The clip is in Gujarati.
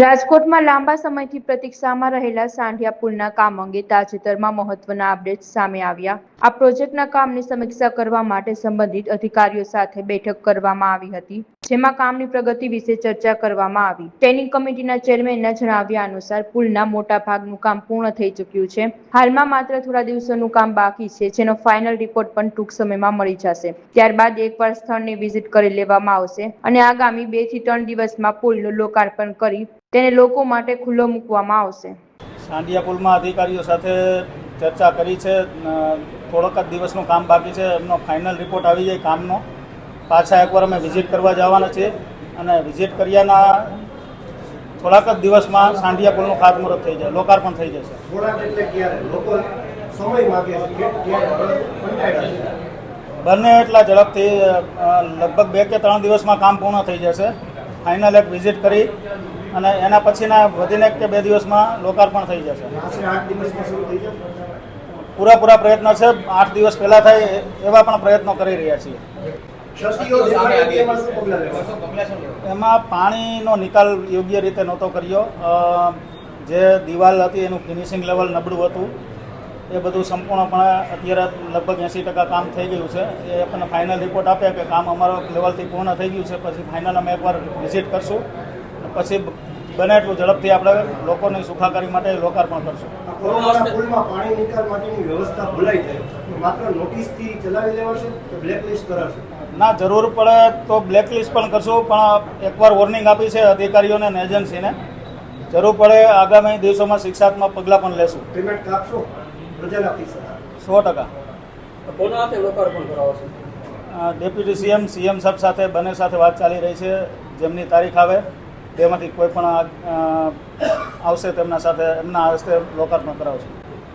રાજકોટમાં લાંબા સમયથી પ્રતીક્ષામાં રહેલા સાંઢિયા પુલના કામ અંગે તાજેતરમાં મહત્વના અપડેટ્સ સામે આવ્યા। આ પ્રોજેક્ટના કામની સમીક્ષા કરવા માટે સંબંધિત અધિકારીઓ સાથે બેઠક કરવામાં આવી હતી, જેમાં કામની પ્રગતિ વિશે ચર્ચા કરવામાં આવી। સ્ટેન્ડિંગ કમિટીના ચેરમેનના જણાવ્યા અનુસાર પુલના મોટા ભાગનું કામ પૂર્ણ થઈ ચૂક્યું છે। હાલમાં માત્ર થોડા દિવસોનું કામ બાકી છે, જેનો ફાઇનલ રિપોર્ટ પણ ટૂંક સમયમાં મળી જશે। ત્યારબાદ એકવાર સ્થળની વિઝિટ કરી લેવામાં આવશે અને આગામી 2 થી 3 દિવસમાં પુલનું લોકાર્પણ કરી તેને લોકો માટે ખુલ્લો મૂકવામાં આવશે। સાંઢિયા પુલમાં અધિકારીઓ સાથે ચર્ચા કરી છે। થોડોક જ દિવસનું કામ બાકી છે, એમનો ફાઇનલ રિપોર્ટ આવી જાય કામનો પાછા એકવાર અમે વિઝિટ કરવા જવાના છીએ અને વિઝિટ કર્યાના થોડાક જ દિવસમાં સાંઢિયા પુલનું ખાતમુહૂર્ત થઈ જાય, લોકાર્પણ થઈ જશે। બંને એટલા ઝડપથી લગભગ 2 કે 3 દિવસમાં કામ પૂર્ણ થઈ જશે। ફાઇનલ એક વિઝિટ કરી અને એના પછીના વધીને 1 કે 2 દિવસમાં લોકાર્પણ થઈ જશે। પૂરા પ્રયત્ન છે, 8 દિવસ પહેલાં થાય એવા પણ પ્રયત્નો કરી રહ્યા છીએ। એમાં પાણીનો નિકાલ યોગ્ય રીતે નહોતો કર્યો। જે દિવાલ હતી એનું ફિનિશિંગ લેવલ નબળું હતું। એ બધું સંપૂર્ણપણે અત્યારે લગભગ 80% કામ થઈ ગયું છે। એ આપણને ફાઇનલ રિપોર્ટ આપે કે કામ અમારો લેવલથી પૂર્ણ થઈ ગયું છે, પછી ફાઇનલ અમે એકવાર વિઝિટ કરશું, પછી બને એટલું ઝડપથી આપણે લોકોની સુખાકારી માટે લોકાર્પણ કરશું। પુલમાં પાણી નિકાલ માટેની વ્યવસ્થા ભૂલાઈ જાય તો માત્ર નોટિસથી ચલાવી લેવાશે કે બ્લેકલિસ્ટ કરાશે? ના, જરૂર પડે તો બ્લેકલિસ્ટ પણ કરશું, પણ એકવાર વોર્નિંગ આપી છે અધિકારીઓને અને એજન્સીને। જરૂર પડે આગામી દિવસોમાં શિક્ષાત્મક પગલાં પણ લેશું। પેમેન્ટ કાપશો પ્રજાના પૈસા? 100%। કોના હાથે લોકાર્પણ કરાવશે? ડેપ્યુટી સીએમ સાહેબ સાથે બંને સાથે વાત ચાલી રહી છે। જેમની તારીખ આવે તેમાંથી કોઈ પણ આવશે તેમના સાથે એમના હસ્તે લોકાર્પણ કરાવશું।